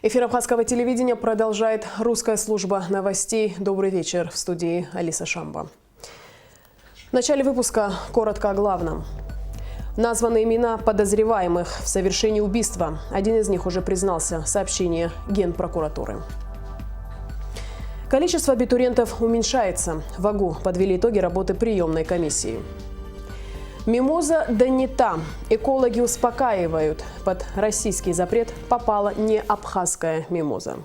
Эфир Абхазского телевидения продолжает русская служба новостей. Добрый вечер. В студии Алиса Шамба. В начале выпуска коротко о главном. Названы имена подозреваемых в совершении убийства. Один из них уже признался. Сообщение Генпрокуратуры. Количество абитуриентов уменьшается. В АГУ подвели итоги работы приемной комиссии. Мимоза да не та. Экологи успокаивают. Под российский запрет попала не абхазская мимоза.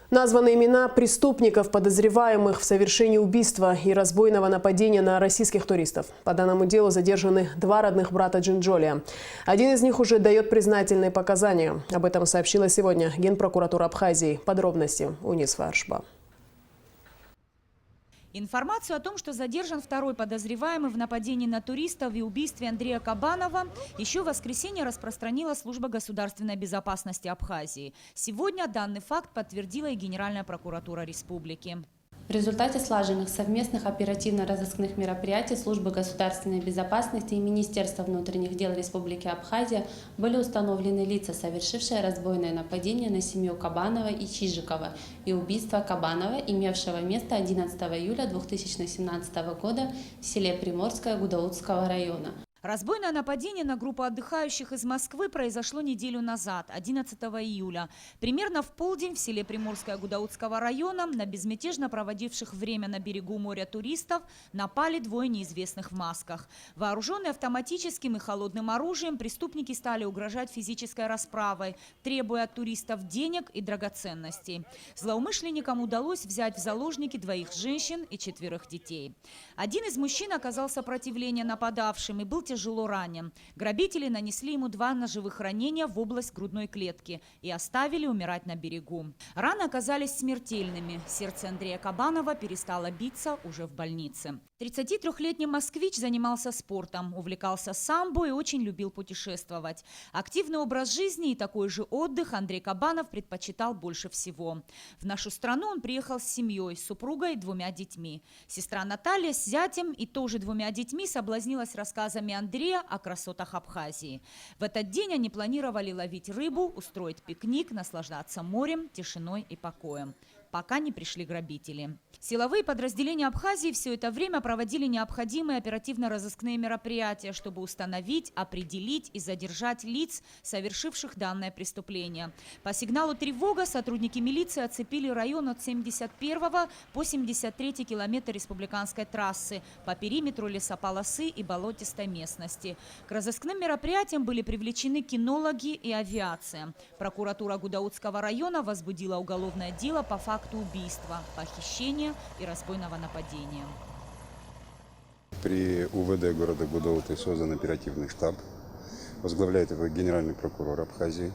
Названы имена преступников, подозреваемых в совершении убийства и разбойного нападения на российских туристов. По данному делу задержаны два родных брата Джинджолия. Один из них уже дает признательные показания. Об этом сообщила сегодня Генпрокуратура Абхазии. Подробности у Нисфа Аршба. Информацию о том, что задержан второй подозреваемый в нападении на туристов и убийстве Андрея Кабанова, еще в воскресенье распространила Служба государственной безопасности Абхазии. Сегодня данный факт подтвердила и Генеральная прокуратура республики. В результате слаженных совместных оперативно-розыскных мероприятий Службы государственной безопасности и Министерства внутренних дел Республики Абхазия были установлены лица, совершившие разбойное нападение на семью Кабанова и Чижикова и убийство Кабанова, имевшего место 11 июля 2017 года в селе Приморское Гудаутского района. Разбойное нападение на группу отдыхающих из Москвы произошло неделю назад, 11 июля. Примерно в полдень в селе Приморское Гудаутского района на безмятежно проводивших время на берегу моря туристов напали двое неизвестных в масках. Вооруженные автоматическим и холодным оружием, преступники стали угрожать физической расправой, требуя от туристов денег и драгоценностей. Злоумышленникам удалось взять в заложники двоих женщин и 4 детей. Один из мужчин оказал сопротивление нападавшим и был тяжело ранен. Грабители нанесли ему 2 ножевых ранения в область грудной клетки и оставили умирать на берегу. Раны оказались смертельными. Сердце Андрея Кабанова перестало биться уже в больнице. 33-летний москвич занимался спортом, увлекался самбо и очень любил путешествовать. Активный образ жизни и такой же отдых Андрей Кабанов предпочитал больше всего. В нашу страну он приехал с семьей, с супругой и 2 детьми. Сестра Наталья с зятем и тоже 2 детьми соблазнилась рассказами Андрея о красотах Абхазии. В этот день они планировали ловить рыбу, устроить пикник, наслаждаться морем, тишиной и покоем, пока не пришли грабители. Силовые подразделения Абхазии все это время проводили необходимые оперативно-розыскные мероприятия, чтобы установить, определить и задержать лиц, совершивших данное преступление. По сигналу «Тревога» сотрудники милиции оцепили район от 71 по 73 километр республиканской трассы по периметру лесополосы и болотистой местности. К розыскным мероприятиям были привлечены кинологи и авиация. Прокуратура Гудаутского района возбудила уголовное дело по факту убийства, похищения и разбойного нападения. При УВД города Гудауты создан оперативный штаб. Возглавляет его генеральный прокурор Абхазии.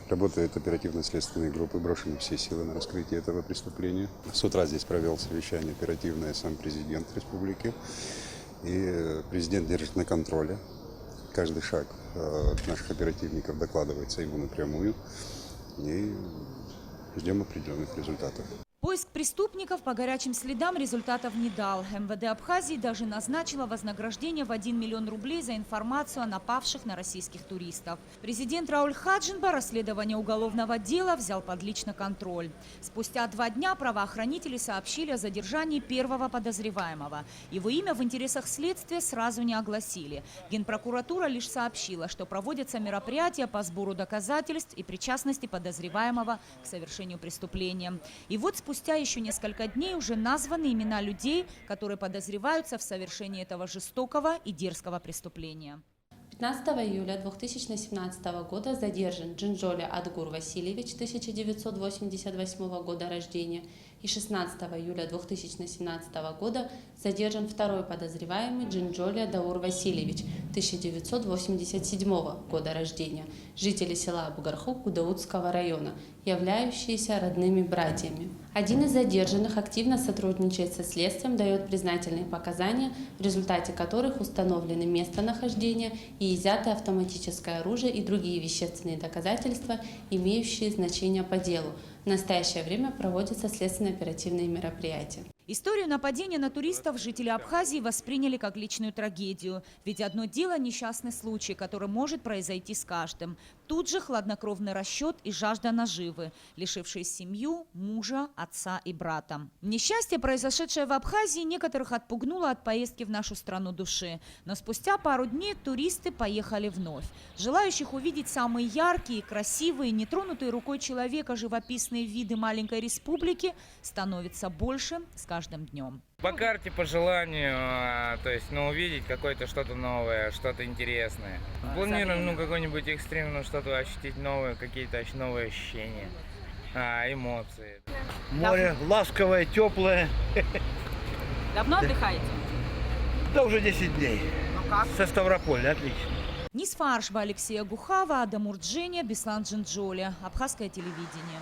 Работают оперативно-следственные группы, брошены все силы на раскрытие этого преступления. С утра здесь провел совещание оперативное сам президент республики. И президент держит на контроле. Каждый шаг наших оперативников докладывается ему напрямую. И ждем определенных результатов. Поиск преступников по горячим следам результатов не дал. МВД Абхазии даже назначила вознаграждение в 1 миллион рублей за информацию о напавших на российских туристов. Президент Рауль Хаджинба расследование уголовного дела взял под личный контроль. Спустя 2 дня правоохранители сообщили о задержании первого подозреваемого. Его имя в интересах следствия сразу не огласили. Генпрокуратура лишь сообщила, что проводятся мероприятия по сбору доказательств и причастности подозреваемого к совершению преступления. И вот спустя еще несколько дней уже названы имена людей, которые подозреваются в совершении этого жестокого и дерзкого преступления. 15 июля 2017 года задержан Джинджолия Адгур Васильевич, 1988 года рождения, и 16 июля 2017 года задержан второй подозреваемый Джинджолия Даур Васильевич, 1987 года рождения, жители села Бугархук Гудаутского района, являющиеся родными братьями. Один из задержанных активно сотрудничает со следствием, дает признательные показания, в результате которых установлены местонахождение и изъято автоматическое оружие и другие вещественные доказательства, имеющие значение по делу. В настоящее время проводятся следственно-оперативные мероприятия. Историю нападения на туристов жители Абхазии восприняли как личную трагедию. Ведь одно дело – несчастный случай, который может произойти с каждым. Тут же хладнокровный расчет и жажда наживы, лишившие семью, мужа, отца и брата. Несчастье, произошедшее в Абхазии, некоторых отпугнуло от поездки в нашу страну души. Но спустя пару дней туристы поехали вновь. Желающих увидеть самые яркие, красивые, нетронутые рукой человека живописные виды маленькой республики становится больше с каждым днем. По карте, по желанию, то есть, увидеть какое-то что-то новое, что-то интересное. Планируем, какой-нибудь экстрим, что-то ощутить новое, какие-то новые ощущения, эмоции. Море ласковое, теплое. Давно отдыхаете? Да уже 10 дней. Ну как? Со Ставрополя, отлично. Нисфаршба, Алексея Гухава, Адам Урдженя, Беслан Джинджоли. Абхазское телевидение.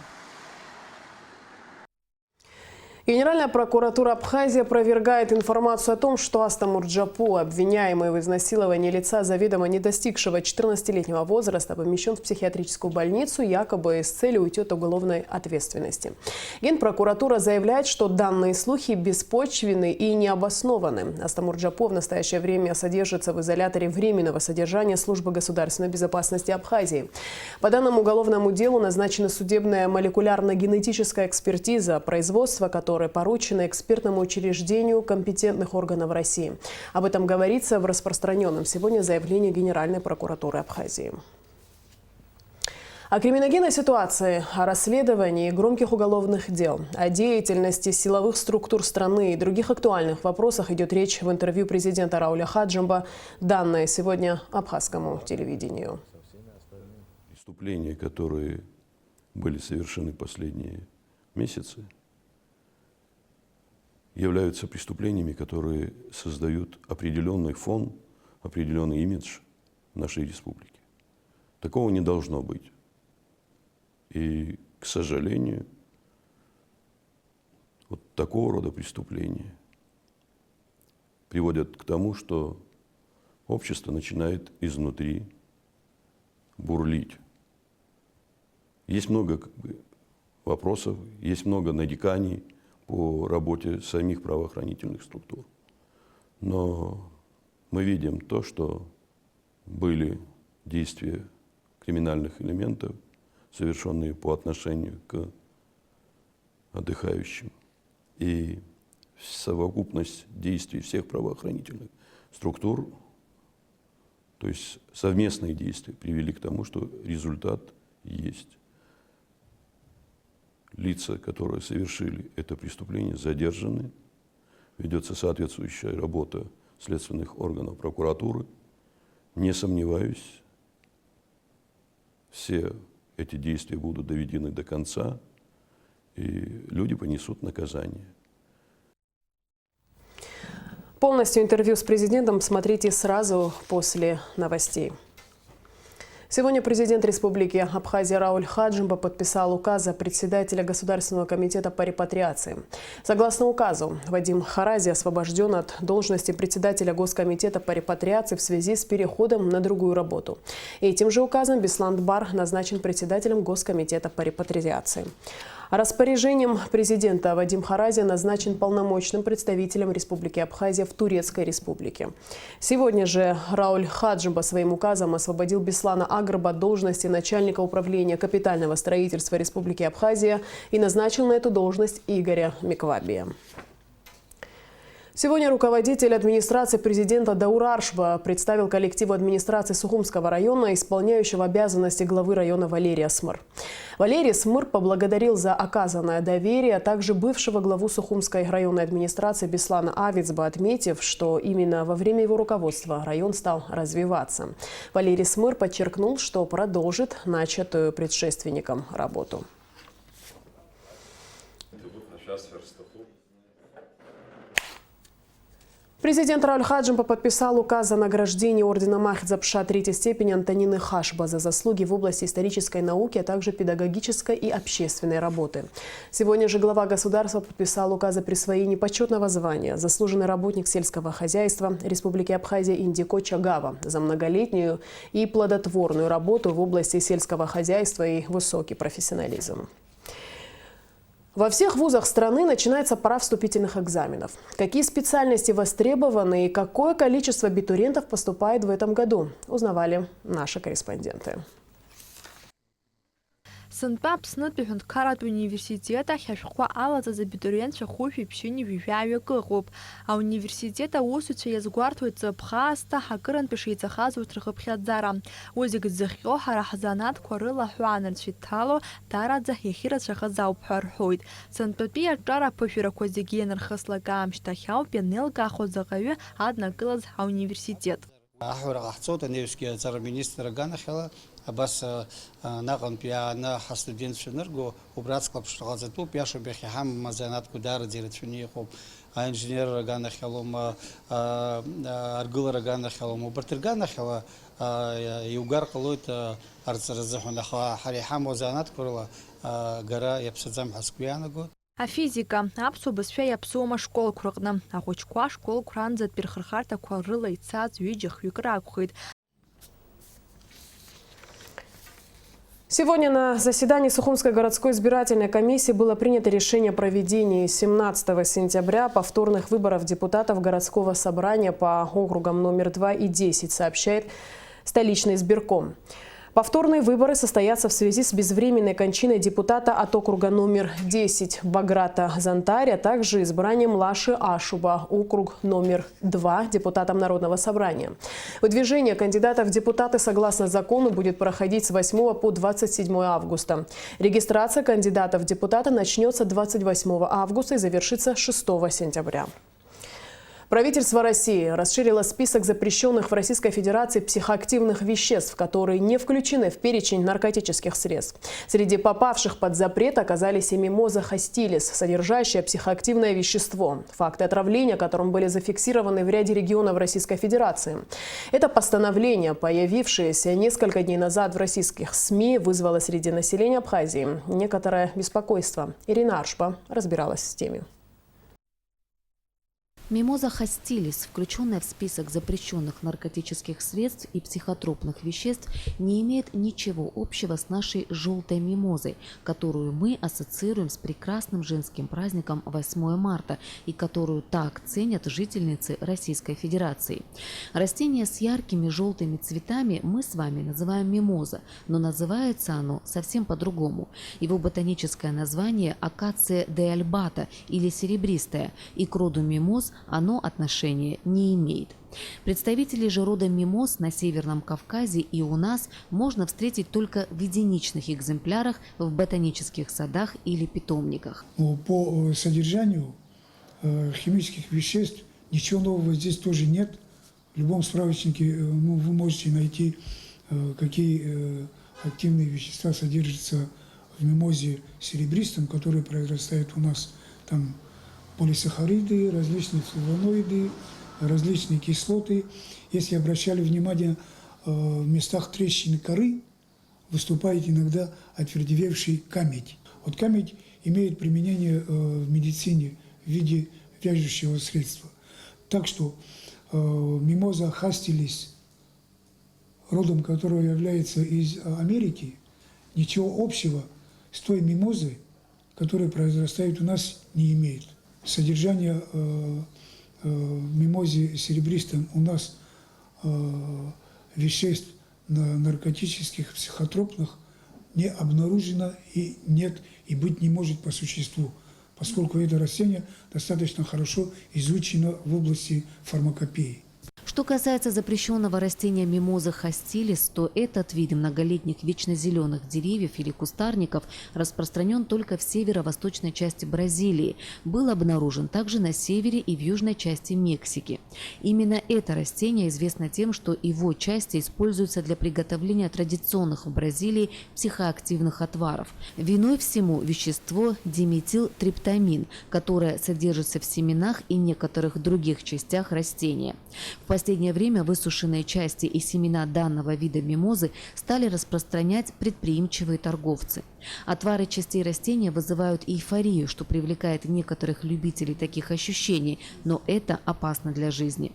Генеральная прокуратура Абхазии опровергает информацию о том, что Астамур Джапу, обвиняемый в изнасиловании лица, заведомо не достигшего 14-летнего возраста, помещен в психиатрическую больницу якобы с целью уйти от уголовной ответственности. Генпрокуратура заявляет, что данные слухи беспочвенны и необоснованы. Астамур Джапу в настоящее время содержится в изоляторе временного содержания Службы государственной безопасности Абхазии. По данному уголовному делу назначена судебная молекулярно-генетическая экспертиза, производство которой поручено экспертному учреждению компетентных органов России. Об этом говорится в распространенном сегодня заявлении Генеральной прокуратуры Абхазии. О криминогенной ситуации, о расследовании громких уголовных дел, о деятельности силовых структур страны и других актуальных вопросах идет речь в интервью президента Рауля Хаджимба, данное сегодня абхазскому телевидению. Преступления, которые были совершены последние месяцы, являются преступлениями, которые создают определенный фон, определенный имидж нашей республики. Такого не должно быть. И, к сожалению, вот такого рода преступления приводят к тому, что общество начинает изнутри бурлить. Есть много вопросов, есть много нареканий по работе самих правоохранительных структур. Но мы видим то, что были действия криминальных элементов, совершенные по отношению к отдыхающим. И совокупность действий всех правоохранительных структур, то есть совместные действия, привели к тому, что результат есть. Лица, которые совершили это преступление, задержаны. Ведется соответствующая работа следственных органов прокуратуры. Не сомневаюсь, все эти действия будут доведены до конца, и люди понесут наказание. Полностью интервью с президентом смотрите сразу после новостей. Сегодня президент Республики Абхазия Рауль Хаджимба подписал указ председателя Государственного комитета по репатриации. Согласно указу, Вадим Харази освобожден от должности председателя Госкомитета по репатриации в связи с переходом на другую работу. И этим же указом Беслан Бар назначен председателем Госкомитета по репатриации. Распоряжением президента Вадим Харази назначен полномочным представителем Республики Абхазия в Турецкой Республике. Сегодня же Рауль Хаджимба своим указом освободил Беслана Агрба от должности начальника управления капитального строительства Республики Абхазия и назначил на эту должность Игоря Миквабия. Сегодня руководитель администрации президента Даур Аршба представил коллективу администрации Сухумского района, исполняющего обязанности главы района Валерия Смыр. Валерий Смыр поблагодарил за оказанное доверие, а также бывшего главу Сухумской районной администрации Беслана Авицба, отметив, что именно во время его руководства район стал развиваться. Валерий Смыр подчеркнул, что продолжит начатую предшественником работу. Президент Рауль Хаджимба подписал указ о награждении ордена Махидзапша третьей степени Антонины Хашба за заслуги в области исторической науки, а также педагогической и общественной работы. Сегодня же глава государства подписал указ о присвоении почетного звания «Заслуженный работник сельского хозяйства Республики Абхазия Индико Чагава» за многолетнюю и плодотворную работу в области сельского хозяйства и высокий профессионализм. Во всех вузах страны начинается пора вступительных экзаменов. Какие специальности востребованы и какое количество абитуриентов поступает в этом году, узнавали наши корреспонденты. Сынтәа Аԥснытәи Аҳәынҭқарратә университет ахь ашәҟәқәа алаҵаз абитуриентцәа хәышәи ԥшьыни ҩажәаҩык ыҟоуп. Ауниверситет аусуцәа иазгәарҭоит ҵыԥх аасҭа ҳакырынтә ишеиҵахаз урҭ рхыԥхьаӡара. Уи зегьы дзыхҟьо ҳара ҳзанааҭқәа рыла ҳәаанырцә иҭало дараӡа иахьырацәахаз ауп ҳәа рҳәоит. Сынтәатәи аҿар аԥышәарақәа зегьы ианырхыслак аамышьҭахь ауп ианеилкаахо заҟаҩы аднакылаз ауниверситет. Аҳәара ҟаҳҵоит анеиԥшгьы аҵараминистр аганахьала абас наҟынтәи яаны ҳастудентцәа нырго убра аҵхлаԥшра ҟаҵатәуп, иашоуп иахьа ҳамам азанааҭқәа дараӡа ирацәаны иҟоуп. Аинженер аганахьалом, аргылара аганахьалом, убарҭ рганахьала иугар ҟалоит арҵара азыҳәан, аха ҳара иҳамоу азанааҭқәа рыла гара иаԥсаӡам ҳәа сгәы иаанагоит. Афизика аԥсуа бызшәа иаԥсоума школқәа рҟны. Ахәыҷқәа школқәа ранӡатәи рхырхарҭақәа рыла ицаз ҩыџьа-хҩык ракәхеит. Сегодня на заседании Сухумской городской избирательной комиссии было принято решение о проведении 17 сентября повторных выборов депутатов городского собрания по округам номер 2 и 10, сообщает столичный избирком. Повторные выборы состоятся в связи с безвременной кончиной депутата от округа номер 10 Баграта Зантаря, а также избранием Лаши Ашуба, округ номер 2, депутатом Народного собрания. Выдвижение кандидатов в депутаты согласно закону будет проходить с 8 по 27 августа. Регистрация кандидатов в депутаты начнется 28 августа и завершится 6 сентября. Правительство России расширило список запрещенных в Российской Федерации психоактивных веществ, которые не включены в перечень наркотических средств. Среди попавших под запрет оказались и мимоза хостилис, содержащая психоактивное вещество, факты отравления которым были зафиксированы в ряде регионов Российской Федерации. Это постановление, появившееся несколько дней назад в российских СМИ, вызвало среди населения Абхазии некоторое беспокойство. Ирина Аршпа разбиралась с темой. Мимоза хостилис, включенная в список запрещенных наркотических средств и психотропных веществ, не имеет ничего общего с нашей желтой мимозой, которую мы ассоциируем с прекрасным женским праздником 8 марта и которую так ценят жительницы Российской Федерации. Растение с яркими желтыми цветами мы с вами называем мимоза, но называется оно совсем по-другому. Его ботаническое название – акация де альбата или серебристая, и к роду мимоз оно отношения не имеет. Представителей же рода мимоз на Северном Кавказе и у нас можно встретить только в единичных экземплярах в ботанических садах или питомниках. По содержанию химических веществ ничего нового здесь тоже нет. В любом справочнике вы можете найти, какие активные вещества содержатся в мимозе серебристом, который произрастает у нас там. Полисахариды, различные флавоноиды, различные кислоты. Если обращали внимание, в местах трещины коры выступает иногда отвердевевший камедь. Вот камедь имеет применение в медицине в виде вяжущего средства. Так что мимоза хостилис, родом которого является из Америки, ничего общего с той мимозой, которая произрастает у нас, не имеет. Содержание в мимозе серебристом у нас веществ наркотических, психотропных не обнаружено и нет, и быть не может по существу, поскольку это растение достаточно хорошо изучено в области фармакопеи. Что касается запрещенного растения мимоза хостилис, то этот вид многолетних вечнозеленых деревьев или кустарников распространен только в северо-восточной части Бразилии. Был обнаружен также на севере и в южной части Мексики. Именно это растение известно тем, что его части используются для приготовления традиционных в Бразилии психоактивных отваров. Виной всему вещество диметилтриптамин, которое содержится в семенах и некоторых других частях растения. В последнее время высушенные части и семена данного вида мимозы стали распространять предприимчивые торговцы. Отвары частей растения вызывают эйфорию, что привлекает некоторых любителей таких ощущений, но это опасно для жизни.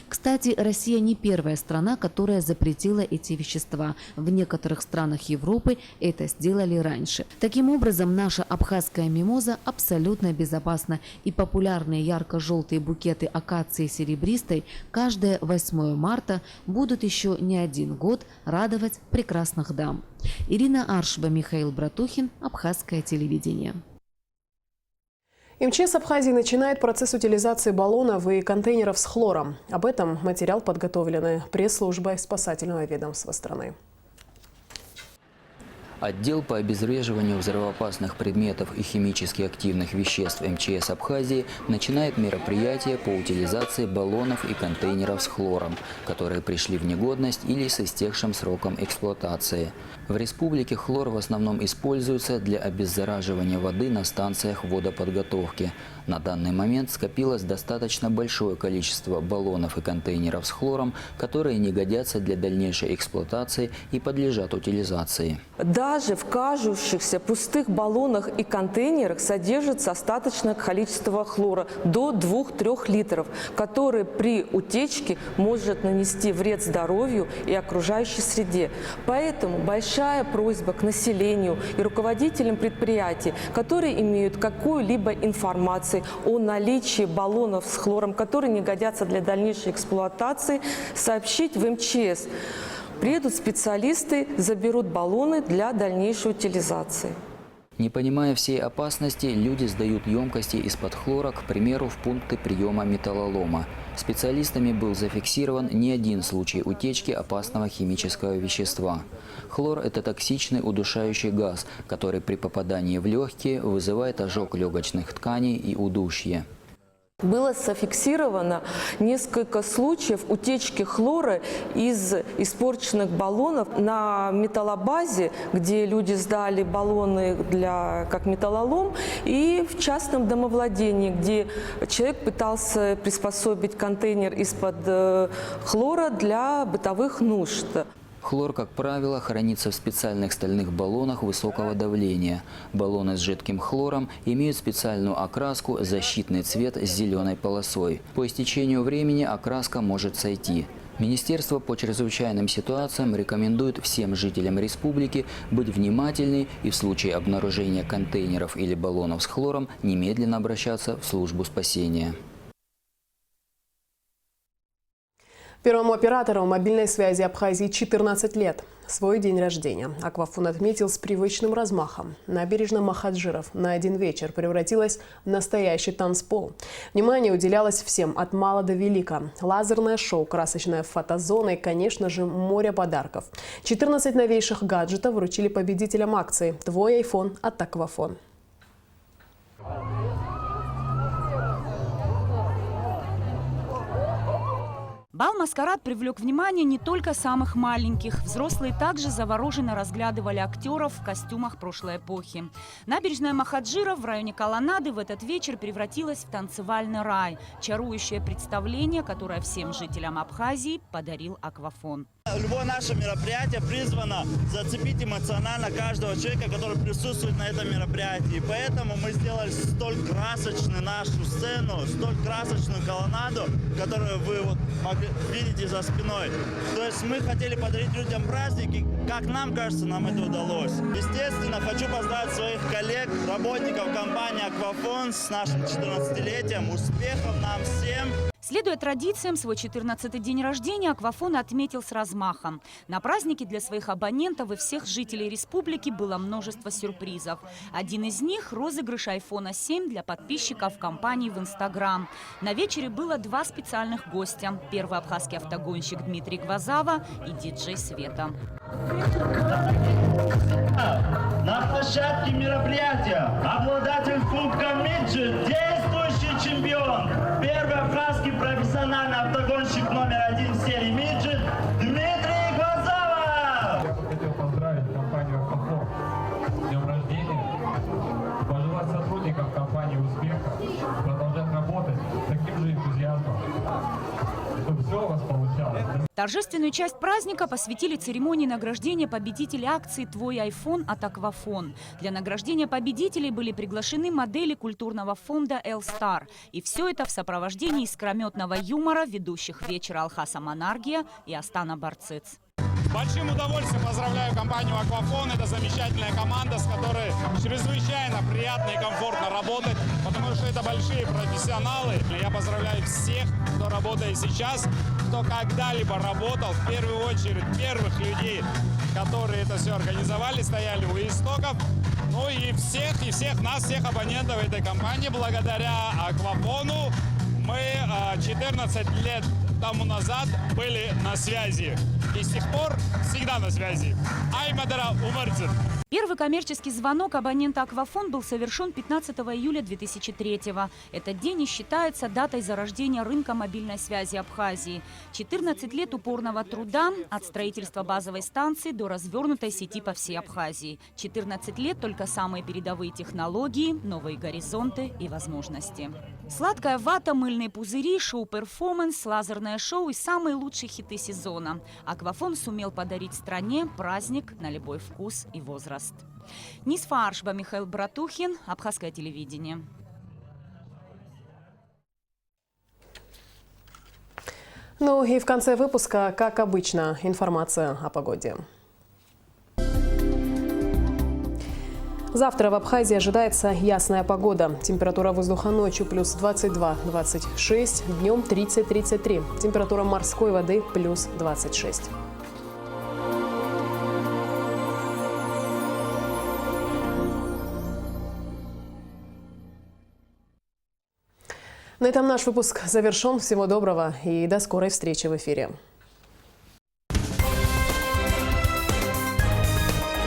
Кстати, Россия не первая страна, которая запретила эти вещества. В некоторых странах Европы это сделали раньше. Таким образом, наша абхазская мимоза абсолютно безопасна, и популярные ярко-желтые букеты акации серебристой каждое 8 марта будут еще не один год радовать прекрасных дам. Ирина Аршба, Михаил Братухин, Абхазское телевидение. МЧС Абхазии начинает процесс утилизации баллонов и контейнеров с хлором. Об этом материал подготовленный пресс-службой спасательного ведомства страны. Отдел по обезвреживанию взрывоопасных предметов и химически активных веществ МЧС Абхазии начинает мероприятие по утилизации баллонов и контейнеров с хлором, которые пришли в негодность или с истекшим сроком эксплуатации. В республике хлор в основном используется для обеззараживания воды на станциях водоподготовки. На данный момент скопилось достаточно большое количество баллонов и контейнеров с хлором, которые не годятся для дальнейшей эксплуатации и подлежат утилизации. Даже в кажущихся пустых баллонах и контейнерах содержится остаточное количество хлора до 2-3 литров, который при утечке может нанести вред здоровью и окружающей среде. Поэтому большая просьба к населению и руководителям предприятий, которые имеют какую-либо информацию о наличии баллонов с хлором, которые не годятся для дальнейшей эксплуатации, сообщить в МЧС. Приедут специалисты, заберут баллоны для дальнейшей утилизации. Не понимая всей опасности, люди сдают емкости из-под хлора, к примеру, в пункты приема металлолома. Специалистами был зафиксирован не один случай утечки опасного химического вещества. Хлор – это токсичный удушающий газ, который при попадании в легкие вызывает ожог легочных тканей и удушье. Было зафиксировано несколько случаев утечки хлора из испорченных баллонов на металлобазе, где люди сдали баллоны как металлолом, и в частном домовладении, где человек пытался приспособить контейнер из-под хлора для бытовых нужд. Хлор, как правило, хранится в специальных стальных баллонах высокого давления. Баллоны с жидким хлором имеют специальную окраску, защитный цвет с зеленой полосой. По истечению времени окраска может сойти. Министерство по чрезвычайным ситуациям рекомендует всем жителям республики быть внимательны и в случае обнаружения контейнеров или баллонов с хлором немедленно обращаться в службу спасения. Первому оператору мобильной связи Абхазии 14 лет. Свой день рождения Аквафон отметил с привычным размахом. Набережная Махаджиров на один вечер превратилась в настоящий танцпол. Внимание уделялось всем от мала до велика. Лазерное шоу, красочная фотозона и, конечно же, море подарков. 14 новейших гаджетов вручили победителям акции «Твой iPhone от Аквафон». Бал-маскарад привлек внимание не только самых маленьких. Взрослые также завороженно разглядывали актеров в костюмах прошлой эпохи. Набережная Махаджиров в районе Колоннады в этот вечер превратилась в танцевальный рай. Чарующее представление, которое всем жителям Абхазии подарил Аквафон. Любое наше мероприятие призвано зацепить эмоционально каждого человека, который присутствует на этом мероприятии. И поэтому мы сделали столь красочную нашу сцену, столь красочную колоннаду, которую вы видите за спиной. То есть мы хотели подарить людям праздники, как нам кажется, нам это удалось. Естественно, хочу поздравить своих коллег, работников компании «Аквафон» с нашим 14-летием. Успехов нам всем! Следуя традициям, свой 14-й день рождения Аквафон отметил с размахом. На празднике для своих абонентов и всех жителей республики было множество сюрпризов. Один из них – розыгрыш iPhone 7 для подписчиков компании в Instagram. На вечере было два специальных гостя. Первый абхазский автогонщик Дмитрий Гвазава и диджей Света. На площадке мероприятия обладатель Кубка Миджи, действующий чемпион, первый абхазский профессиональный автогонщик номер 1 в серии Миджи Дмитрий Гвазава. Я бы хотел поздравить компанию «Аквафон» с днем рождения, пожелать сотрудникам компании успеха, продолжать работать с таким же энтузиазмом, чтобы все у вас получилось. Торжественную часть праздника посвятили церемонии награждения победителей акции «Твой iPhone» от Аквафон. Для награждения победителей были приглашены модели культурного фонда «Элстар». И все это в сопровождении искрометного юмора ведущих вечера Алхаса Манаргия и Астана Барцыц. С большим удовольствием поздравляю компанию «Аквафон». Это замечательная команда, с которой чрезвычайно приятно и комфортно работать, потому что это большие профессионалы. Я поздравляю всех, кто работает сейчас, кто когда-либо работал, в первую очередь первых людей, которые это все организовали, стояли у истоков. Ну и всех нас, всех абонентов этой компании, благодаря «Аквафону» мы 14 лет тому назад были на связи. И с тех пор всегда на связи. Аймадара Умарцин. Первый коммерческий звонок абонента «Аквафон» был совершен 15 июля 2003-го. Этот день и считается датой зарождения рынка мобильной связи Абхазии. 14 лет упорного труда от строительства базовой станции до развернутой сети по всей Абхазии. 14 лет только самые передовые технологии, новые горизонты и возможности. Сладкая вата, мыльные пузыри, шоу-перформанс, лазерное шоу и самые лучшие хиты сезона. «Аквафон» сумел подарить стране праздник на любой вкус и возраст. Нисфа Аршба, Михаил Братухин, Абхазское телевидение. Ну и в конце выпуска, как обычно, информация о погоде. Завтра в Абхазии ожидается ясная погода. Температура воздуха ночью плюс 22-26, днем 30-33. Температура морской воды плюс 26. На этом наш выпуск завершен. Всего доброго и до скорой встречи в эфире.